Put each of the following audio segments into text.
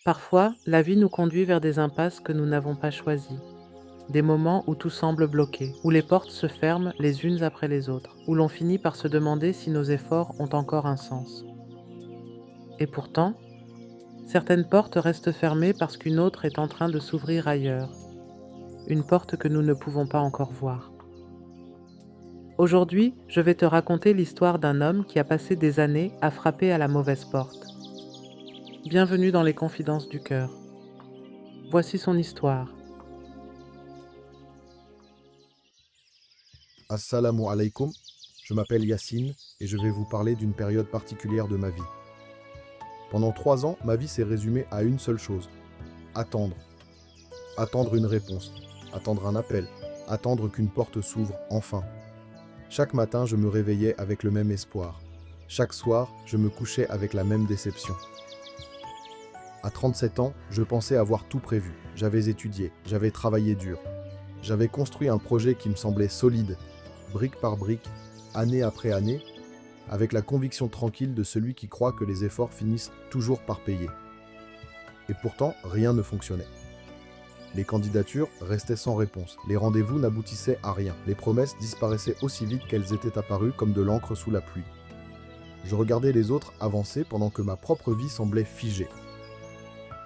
Parfois, la vie nous conduit vers des impasses que nous n'avons pas choisies. Des moments où tout semble bloqué, où les portes se ferment les unes après les autres, où l'on finit par se demander si nos efforts ont encore un sens. Et pourtant, certaines portes restent fermées parce qu'une autre est en train de s'ouvrir ailleurs, une porte que nous ne pouvons pas encore voir. Aujourd'hui, je vais te raconter l'histoire d'un homme qui a passé des années à frapper à la mauvaise porte. Bienvenue dans les confidences du cœur. Voici son histoire. Assalamu alaikum, je m'appelle Yassine et je vais vous parler d'une période particulière de ma vie. Pendant 3 ans, ma vie s'est résumée à une seule chose: attendre. Attendre une réponse, attendre un appel, attendre qu'une porte s'ouvre enfin. Chaque matin, je me réveillais avec le même espoir. Chaque soir, je me couchais avec la même déception. À 37 ans, je pensais avoir tout prévu. J'avais étudié, j'avais travaillé dur. J'avais construit un projet qui me semblait solide, brique par brique, année après année, avec la conviction tranquille de celui qui croit que les efforts finissent toujours par payer. Et pourtant, rien ne fonctionnait. Les candidatures restaient sans réponse, les rendez-vous n'aboutissaient à rien, les promesses disparaissaient aussi vite qu'elles étaient apparues comme de l'encre sous la pluie. Je regardais les autres avancer pendant que ma propre vie semblait figée.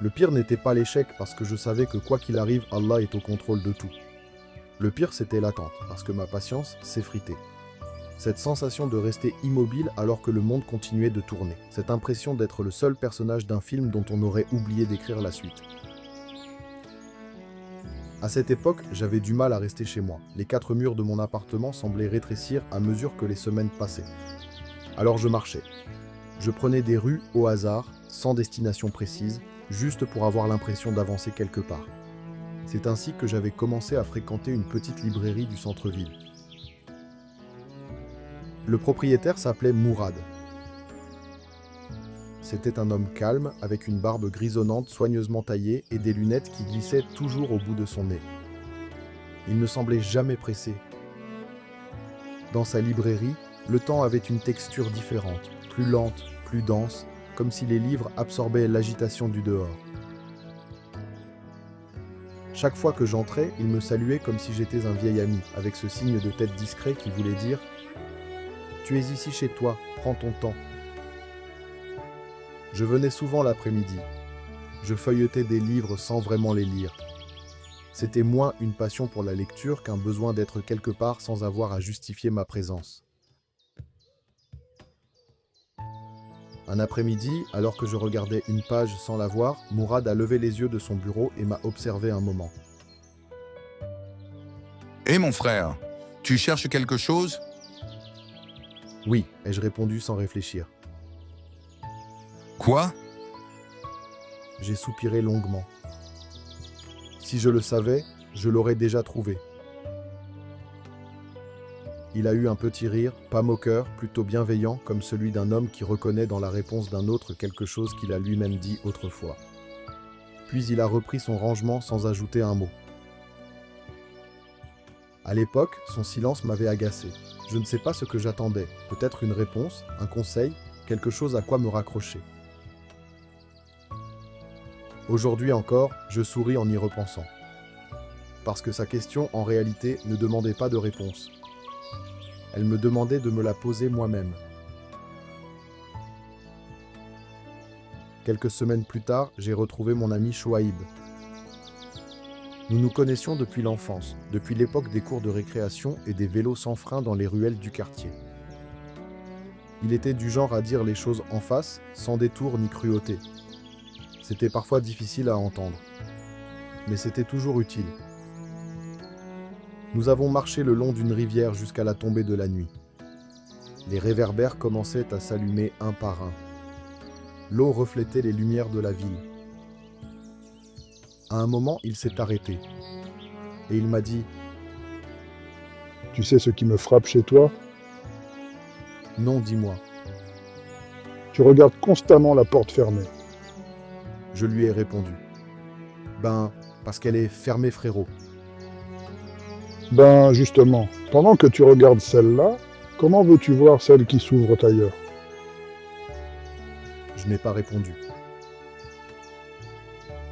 Le pire n'était pas l'échec parce que je savais que quoi qu'il arrive, Allah est au contrôle de tout. Le pire, c'était l'attente, parce que ma patience s'effritait. Cette sensation de rester immobile alors que le monde continuait de tourner. Cette impression d'être le seul personnage d'un film dont on aurait oublié d'écrire la suite. À cette époque, j'avais du mal à rester chez moi. Les 4 murs de mon appartement semblaient rétrécir à mesure que les semaines passaient. Alors je marchais. Je prenais des rues au hasard, sans destination précise, juste pour avoir l'impression d'avancer quelque part. C'est ainsi que j'avais commencé à fréquenter une petite librairie du centre-ville. Le propriétaire s'appelait Mourad. C'était un homme calme, avec une barbe grisonnante soigneusement taillée et des lunettes qui glissaient toujours au bout de son nez. Il ne semblait jamais pressé. Dans sa librairie, le temps avait une texture différente, plus lente, plus dense, comme si les livres absorbaient l'agitation du dehors. Chaque fois que j'entrais, il me saluait comme si j'étais un vieil ami, avec ce signe de tête discret qui voulait dire « Tu es ici chez toi, prends ton temps ». Je venais souvent l'après-midi. Je feuilletais des livres sans vraiment les lire. C'était moins une passion pour la lecture qu'un besoin d'être quelque part sans avoir à justifier ma présence. Un après-midi, alors que je regardais une page sans la voir, Mourad a levé les yeux de son bureau et m'a observé un moment. « Hé mon frère, tu cherches quelque chose ?» Oui, ai-je répondu sans réfléchir. Quoi ? J'ai soupiré longuement. Si je le savais, je l'aurais déjà trouvé. Il a eu un petit rire, pas moqueur, plutôt bienveillant, comme celui d'un homme qui reconnaît dans la réponse d'un autre quelque chose qu'il a lui-même dit autrefois. Puis il a repris son rangement sans ajouter un mot. À l'époque, son silence m'avait agacé. Je ne sais pas ce que j'attendais, peut-être une réponse, un conseil, quelque chose à quoi me raccrocher. Aujourd'hui encore, je souris en y repensant. Parce que sa question, en réalité, ne demandait pas de réponse. Elle me demandait de me la poser moi-même. Quelques semaines plus tard, j'ai retrouvé mon ami Chouaïb. Nous nous connaissions depuis l'enfance, depuis l'époque des cours de récréation et des vélos sans frein dans les ruelles du quartier. Il était du genre à dire les choses en face, sans détour ni cruauté. C'était parfois difficile à entendre, mais c'était toujours utile. Nous avons marché le long d'une rivière jusqu'à la tombée de la nuit. Les réverbères commençaient à s'allumer un par un. L'eau reflétait les lumières de la ville. À un moment, il s'est arrêté. Et il m'a dit « Tu sais ce qui me frappe chez toi ? Non, dis-moi. Tu regardes constamment la porte fermée. » Je lui ai répondu. Ben, parce qu'elle est fermée, frérot. Ben justement, pendant que tu regardes celle-là, comment veux-tu voir celle qui s'ouvre ailleurs ? Je n'ai pas répondu.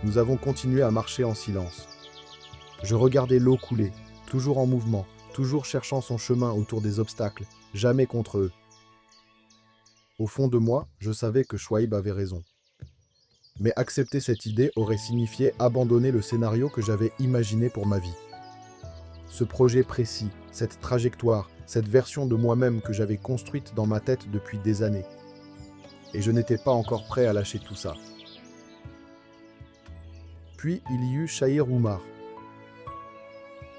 Nous avons continué à marcher en silence. Je regardais l'eau couler, toujours en mouvement, toujours cherchant son chemin autour des obstacles, jamais contre eux. Au fond de moi, je savais que Chouaïb avait raison. Mais accepter cette idée aurait signifié abandonner le scénario que j'avais imaginé pour ma vie. Ce projet précis, cette trajectoire, cette version de moi-même que j'avais construite dans ma tête depuis des années. Et je n'étais pas encore prêt à lâcher tout ça. Puis il y eut Chahir Oumar,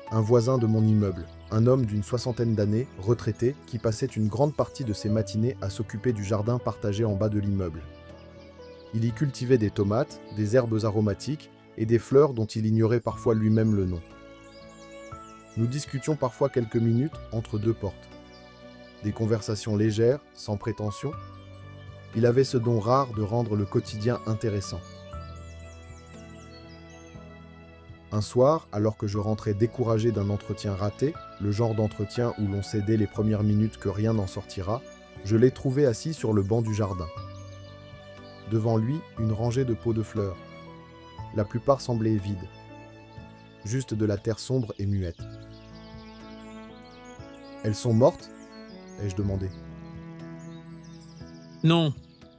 un voisin de mon immeuble, un homme d'une 60aine d'années, retraité, qui passait une grande partie de ses matinées à s'occuper du jardin partagé en bas de l'immeuble. Il y cultivait des tomates, des herbes aromatiques et des fleurs dont il ignorait parfois lui-même le nom. Nous discutions parfois quelques minutes entre deux portes. Des conversations légères, sans prétention. Il avait ce don rare de rendre le quotidien intéressant. Un soir, alors que je rentrais découragé d'un entretien raté, le genre d'entretien où l'on sait dès les premières minutes que rien n'en sortira, je l'ai trouvé assis sur le banc du jardin. Devant lui, une rangée de pots de fleurs. La plupart semblaient vides. Juste de la terre sombre et muette. « Elles sont mortes ?» ai-je demandé. « Non,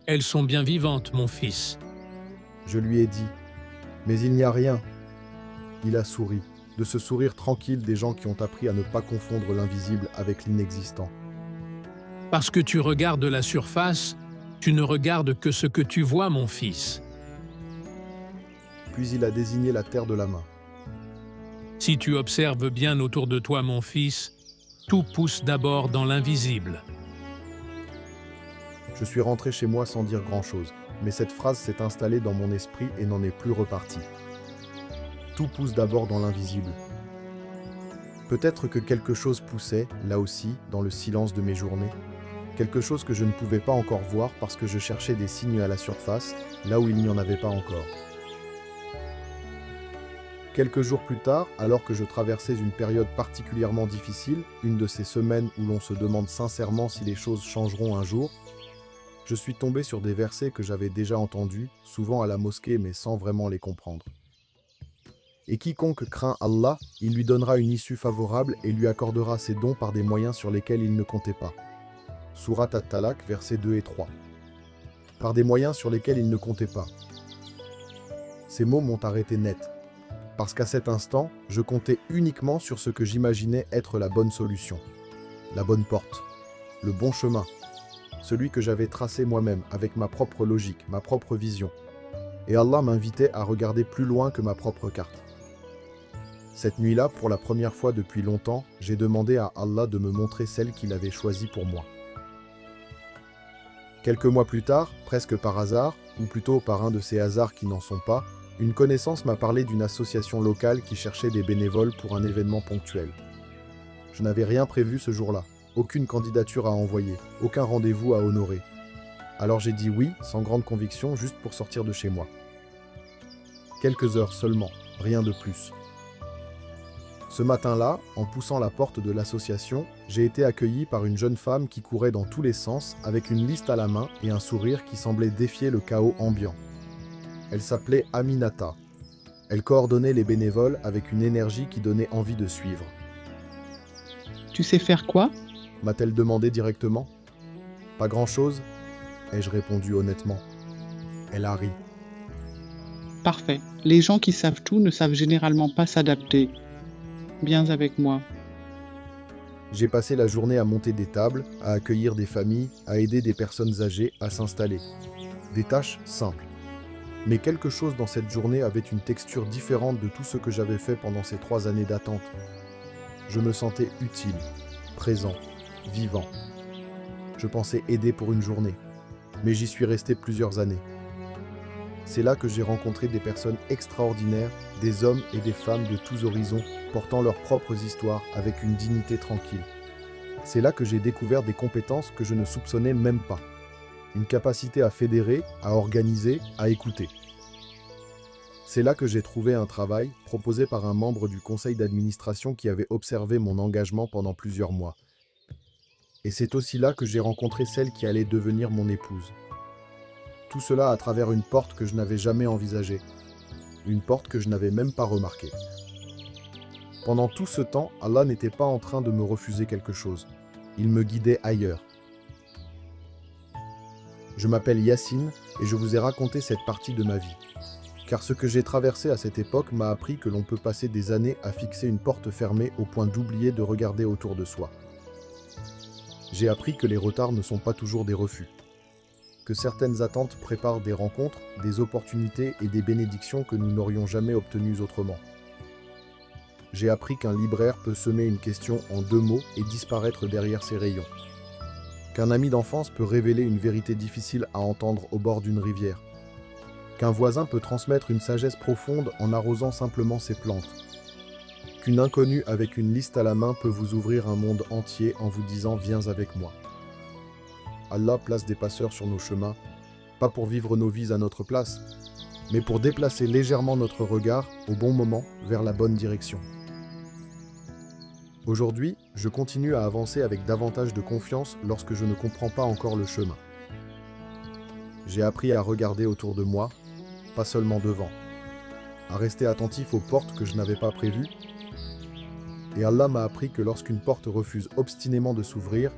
elles sont bien vivantes, mon fils. » Je lui ai dit. « Mais il n'y a rien. » Il a souri, de ce sourire tranquille des gens qui ont appris à ne pas confondre l'invisible avec l'inexistant. « Parce que tu regardes la surface, tu ne regardes que ce que tu vois, mon fils. » Puis il a désigné la terre de la main. « Si tu observes bien autour de toi, mon fils, tout pousse d'abord dans l'invisible. » Je suis rentré chez moi sans dire grand-chose, mais cette phrase s'est installée dans mon esprit et n'en est plus repartie. Tout pousse d'abord dans l'invisible. Peut-être que quelque chose poussait, là aussi, dans le silence de mes journées. Quelque chose que je ne pouvais pas encore voir parce que je cherchais des signes à la surface, là où il n'y en avait pas encore. Quelques jours plus tard, alors que je traversais une période particulièrement difficile, une de ces semaines où l'on se demande sincèrement si les choses changeront un jour, je suis tombé sur des versets que j'avais déjà entendus, souvent à la mosquée mais sans vraiment les comprendre. Et quiconque craint Allah, il lui donnera une issue favorable et lui accordera ses dons par des moyens sur lesquels il ne comptait pas. Surat At-Talaq, versets 2 et 3. Par des moyens sur lesquels il ne comptait pas. Ces mots m'ont arrêté net. Parce qu'à cet instant, je comptais uniquement sur ce que j'imaginais être la bonne solution. La bonne porte. Le bon chemin. Celui que j'avais tracé moi-même, avec ma propre logique, ma propre vision. Et Allah m'invitait à regarder plus loin que ma propre carte. Cette nuit-là, pour la première fois depuis longtemps, j'ai demandé à Allah de me montrer celle qu'il avait choisie pour moi. Quelques mois plus tard, presque par hasard, ou plutôt par un de ces hasards qui n'en sont pas, une connaissance m'a parlé d'une association locale qui cherchait des bénévoles pour un événement ponctuel. Je n'avais rien prévu ce jour-là, aucune candidature à envoyer, aucun rendez-vous à honorer. Alors j'ai dit oui, sans grande conviction, juste pour sortir de chez moi. Quelques heures seulement, rien de plus. Ce matin-là, en poussant la porte de l'association, j'ai été accueilli par une jeune femme qui courait dans tous les sens, avec une liste à la main et un sourire qui semblait défier le chaos ambiant. Elle s'appelait Aminata. Elle coordonnait les bénévoles avec une énergie qui donnait envie de suivre. « Tu sais faire quoi » m'a-t-elle demandé directement. « Pas grand-chose » ai-je répondu honnêtement. Elle a ri. « Parfait. Les gens qui savent tout ne savent généralement pas s'adapter. Viens avec moi. » J'ai passé la journée à monter des tables, à accueillir des familles, à aider des personnes âgées à s'installer. Des tâches simples. Mais quelque chose dans cette journée avait une texture différente de tout ce que j'avais fait pendant ces 3 années d'attente. Je me sentais utile, présent, vivant. Je pensais aider pour une journée, mais j'y suis resté plusieurs années. C'est là que j'ai rencontré des personnes extraordinaires, des hommes et des femmes de tous horizons, portant leurs propres histoires avec une dignité tranquille. C'est là que j'ai découvert des compétences que je ne soupçonnais même pas. Une capacité à fédérer, à organiser, à écouter. C'est là que j'ai trouvé un travail proposé par un membre du conseil d'administration qui avait observé mon engagement pendant plusieurs mois. Et c'est aussi là que j'ai rencontré celle qui allait devenir mon épouse. Tout cela à travers une porte que je n'avais jamais envisagée. une porte que je n'avais même pas remarquée. Pendant tout ce temps, Allah n'était pas en train de me refuser quelque chose. Il me guidait ailleurs. Je m'appelle Yacine et je vous ai raconté cette partie de ma vie. Car ce que j'ai traversé à cette époque m'a appris que l'on peut passer des années à fixer une porte fermée au point d'oublier de regarder autour de soi. J'ai appris que les retards ne sont pas toujours des refus. Que certaines attentes préparent des rencontres, des opportunités et des bénédictions que nous n'aurions jamais obtenues autrement. J'ai appris qu'un libraire peut semer une question en 2 mots et disparaître derrière ses rayons. Qu'un ami d'enfance peut révéler une vérité difficile à entendre au bord d'une rivière. Qu'un voisin peut transmettre une sagesse profonde en arrosant simplement ses plantes. Qu'une inconnue avec une liste à la main peut vous ouvrir un monde entier en vous disant « Viens avec moi ». Allah place des passeurs sur nos chemins, pas pour vivre nos vies à notre place, mais pour déplacer légèrement notre regard au bon moment vers la bonne direction. Aujourd'hui, je continue à avancer avec davantage de confiance lorsque je ne comprends pas encore le chemin. J'ai appris à regarder autour de moi, pas seulement devant, à rester attentif aux portes que je n'avais pas prévues, et Allah m'a appris que lorsqu'une porte refuse obstinément de s'ouvrir,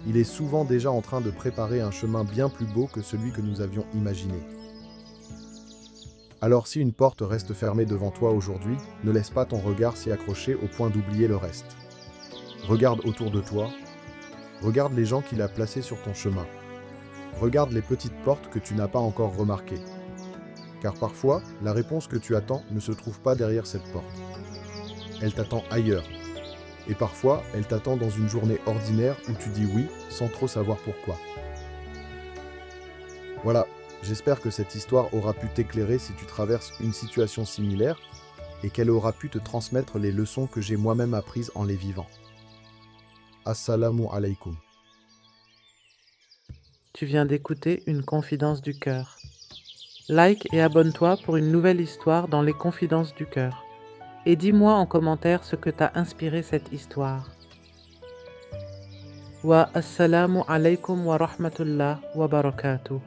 il est souvent déjà en train de préparer un chemin bien plus beau que celui que nous avions imaginé. Alors si une porte reste fermée devant toi aujourd'hui, ne laisse pas ton regard s'y accrocher au point d'oublier le reste. Regarde autour de toi, regarde les gens qu'il a placés sur ton chemin. Regarde les petites portes que tu n'as pas encore remarquées. Car parfois, la réponse que tu attends ne se trouve pas derrière cette porte. Elle t'attend ailleurs. Et parfois, elle t'attend dans une journée ordinaire où tu dis oui sans trop savoir pourquoi. Voilà, j'espère que cette histoire aura pu t'éclairer si tu traverses une situation similaire et qu'elle aura pu te transmettre les leçons que j'ai moi-même apprises en les vivant. Assalamu alaikum. Tu viens d'écouter une confidence du cœur. Like et abonne-toi pour une nouvelle histoire dans les confidences du cœur. Et dis-moi en commentaire ce que t'a inspiré cette histoire. Wa assalamu alaikum wa rahmatullah wa barakatuh.